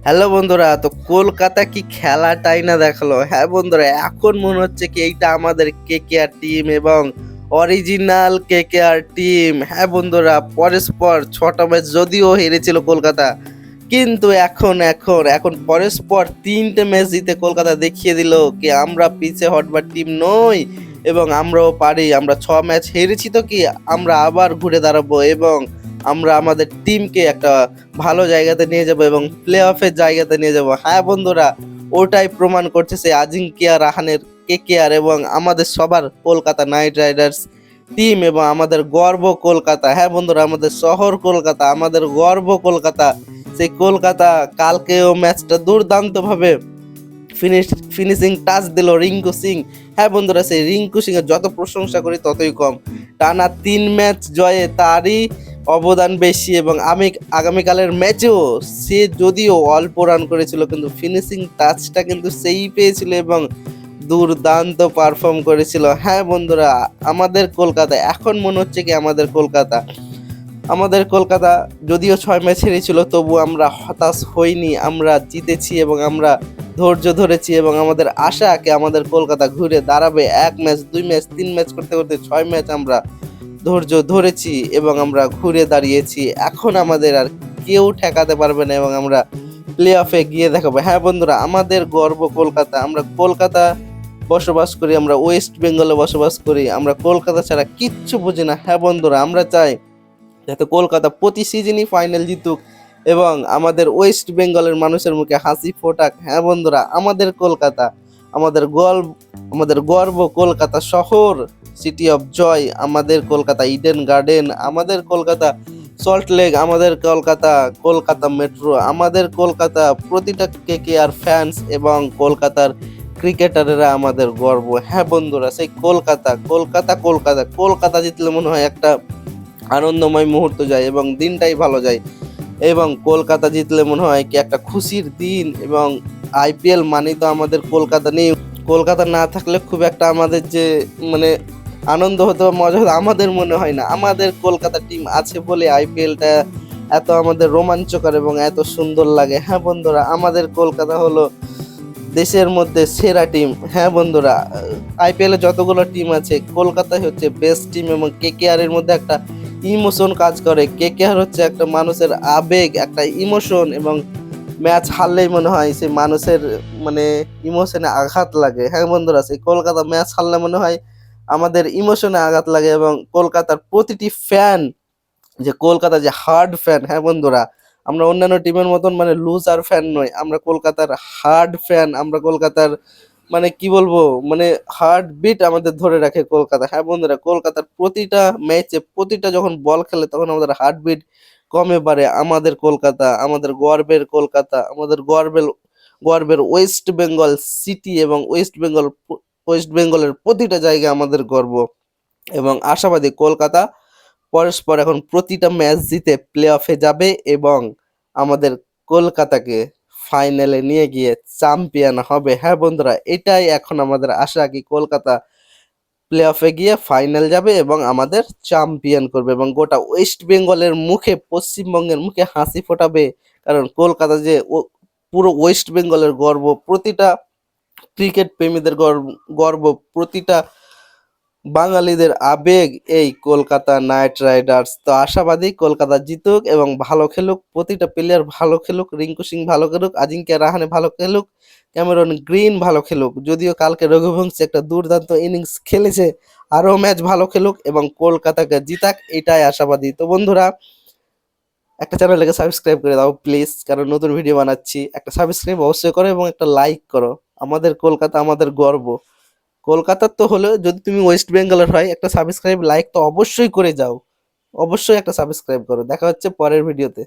Hello বন্ধুরা, তো কলকাতা কি খেলাটাই না দেখালো। হ্যাঁ বন্ধুরা, এখন মনে হচ্ছে কি এইটা আমাদের কেকেআর টিম এবং অরিজিনাল কেকেআর টিম। হ্যাঁ বন্ধুরা, পরস্পর 6টা ম্যাচ যদিও হেরেছিল কলকাতা, কিন্তু এখন পরস্পর 3টে ম্যাচ জিতে কলকাতা দেখিয়ে দিল কি আমরা পিছে হটবার টিম নই এবং আমরাও পারি। আমরা 6 ম্যাচ হেরেছি তো কি আমরা আবার ঘুরে দাঁড়াবো এবং আমরা আমাদের টিমকে একটা ভালো জায়গাতে নিয়ে যাব এবং প্লে অফের জায়গাতে নিয়ে যাব। হ্যাঁ বন্ধুরা, ওটাই প্রমাণ করতেছে আজিঙ্কিয়া রাহানের কেকেআর এবং আমাদের সবার কলকাতা নাইট রাইডার্স টিম এবং আমাদের গর্ব কলকাতা। হ্যাঁ বন্ধুরা, আমাদের শহর কলকাতা, আমাদের গর্ব কলকাতা। সেই কলকাতা কালকেও ম্যাচটা দুর্দান্ত ভাবে ফিনিশিং টাচ দিল রিঙ্কু সিং। হ্যাঁ বন্ধুরা, সেই রিঙ্কু সিং এর যত প্রশংসা করি ততই কম। টানা 3 ম্যাচ জয়ে তারই অবদান বেশি এবং আমি আগামীকালের ম্যাচেও সে যদিও অল্প রান করেছিল কিন্তু ফিনিশিং টাচটা কিন্তু সেই পেয়েছিল এবং দুর্দান্ত পারফর্ম করেছিল। হ্যাঁ বন্ধুরা, আমাদের কলকাতা এখন মনে হচ্ছে কি আমাদের কলকাতা যদিও 6 ম্যাচ হেরেছিল তবু আমরা হতাশ হইনি, আমরা জিতেছি এবং আমরা ধৈর্য ধরেছি এবং আমাদের আশাকে আমাদের কলকাতা ঘুরে দাঁড়াবে। 1 ম্যাচ 2 ম্যাচ 3 ম্যাচ করতে করতে 6 ম্যাচ আমরা ধৈর্য ধরেছি এবং আমরা ঘুরে দাঁড়িয়েছি। এখন আমাদের আর কেউ ঠেকাতে পারবে না এবং আমরা প্লে অফে গিয়ে দেখাবো। হ্যাঁ বন্ধুরা, আমাদের গর্ব কলকাতা। আমরা কলকাতা বসবাস করি, আমরা ওয়েস্ট বেঙ্গলে বসবাস করি, আমরা কলকাতা ছাড়া কিচ্ছু বুঝি না। হ্যাঁ বন্ধুরা, আমরা চাই যাতে কলকাতা প্রতি সিজনই ফাইনাল জিতুক এবং আমাদের ওয়েস্ট বেঙ্গলের মানুষের মুখে হাসি ফোটাক। হ্যাঁ বন্ধুরা, আমাদের কলকাতা, আমাদের গর্ব কলকাতা শহর, সিটি অফ জয়, আমাদের কলকাতা ইডেন গার্ডেন, আমাদের কলকাতা সল্ট লেক, আমাদের কলকাতা কলকাতা মেট্রো, আমাদের কলকাতা প্রতিটা কেকেআর ফ্যান্স এবং কলকাতার ক্রিকেটারেরা আমাদের গর্ব। হ্যাঁ বন্ধুরা, সেই কলকাতা কলকাতা কলকাতা কলকাতা জিতলে মনে হয় একটা আনন্দময় মুহূর্ত যায় এবং দিনটাই ভালো যায় এবং কলকাতা জিতলে মনে হয় কি একটা খুশির দিন এবং আইপিএল মানেই তো আমাদের কলকাতা নেই। কলকাতা না থাকলে খুব একটা আমাদের যে মানে আনন্দ হতো বা মজা হতো আমাদের মনে হয় না। আমাদের কলকাতা টিম আছে বলে আইপিএলটা এত আমাদের রোমাঞ্চকর এবং এত সুন্দর লাগে। হ্যাঁ বন্ধুরা, আমাদের কলকাতা হলো দেশের মধ্যে সেরা টিম। হ্যাঁ বন্ধুরা, আইপিএল এ যতগুলো টিম আছে কলকাতাই হচ্ছে বেস্ট টিম এবং কেকেআর এর মধ্যে একটা ইমোশন কাজ করে। কেকেআর হচ্ছে একটা মানুষের আবেগ, একটা ইমোশন এবং ম্যাচ হারলেই মনে হয় সেই মানুষের মানে ইমোশনে আঘাত লাগে। হ্যাঁ বন্ধুরা, সেই কলকাতা ম্যাচ হারলে মনে হয় আমাদের ইমোশনে আঘাত লাগে এবং কলকাতার প্রতিটি ফ্যান যে কলকাতা যে হার্ড ফ্যান। হ্যাঁ বন্ধুরা, আমরা অন্যান্য টিমের মতন মানে লুজার ফ্যান নয়, আমরা কলকাতার হার্ড ফ্যান। আমরা কলকাতার মানে কি বলবো মানে হার্ট বিট আমাদের ধরে রাখে কলকাতা। হ্যাঁ বন্ধুরা, কলকাতার প্রতিটা ম্যাচে প্রতিটা যখন বল খেলে তখন আমাদের হার্ট বিট কমে বাড়ে। আমাদের কলকাতা, আমাদের গর্বের কলকাতা, আমাদের গর্বের ওয়েস্ট বেঙ্গল সিটি এবং ওয়েস্ট বেঙ্গলের প্রতিটা জায়গা আমাদের গর্ব এবং আশাবাদী কলকাতা পরস্পর এখন প্রতিটা ম্যাচ জিতে প্লে অফে যাবে এবং আমাদের কলকাতাকে ফাইনালে নিয়ে গিয়ে চ্যাম্পিয়ন হবে। হ্যাঁ বন্ধুরা, এটাই এখন আমাদের আশা কি কলকাতা প্লে অফে গিয়ে ফাইনাল যাবে এবং আমাদের চ্যাম্পিয়ন করবে এবং গোটা ওয়েস্ট বেঙ্গলের মুখে, পশ্চিমবঙ্গের মুখে হাসি ফোটাবে। কারণ কলকাতা যে পুরো ওয়েস্ট বেঙ্গলের গর্ব, প্রতিটা ক্রিকেট প্রেমীদের গর্ব, প্রতিটা বাঙালিদের আবেগ এই কলকাতা নাইট রাইডার্স। তো আশাবাদী কলকাতা জিতুক এবং ভালো খেলুক, প্রতিটা প্লেয়ার ভালো খেলুক, রিঙ্কু সিং ভালো খেলুক, আজিঙ্ক্য রাহানে ভালো খেলুক, ক্যামেরন গ্রিন ভালো খেলুক। যদিও কালকে রঘুবংশী একটা দুর্দান্ত ইনিংস খেলেছে, আরও ম্যাচ ভালো খেলুক এবং কলকাতাকে জিতাক, এটাই আশাবাদী। তো বন্ধুরা, একটা চ্যানেলটাকে সাবস্ক্রাইব করে দাও প্লিজ, কারণ নতুন ভিডিও বানাচ্ছি। একটা সাবস্ক্রাইব অবশ্যই করো এবং একটা লাইক করো। আমাদের কলকাতা আমাদের গর্ব। কলকাতার তো হলো, যদি তুমি ওয়েস্ট বেঙ্গলের হয় একটা সাবস্ক্রাইব লাইক তো অবশ্যই করে যাও। অবশ্যই একটা সাবস্ক্রাইব করো। দেখা হচ্ছে পরের ভিডিওতে।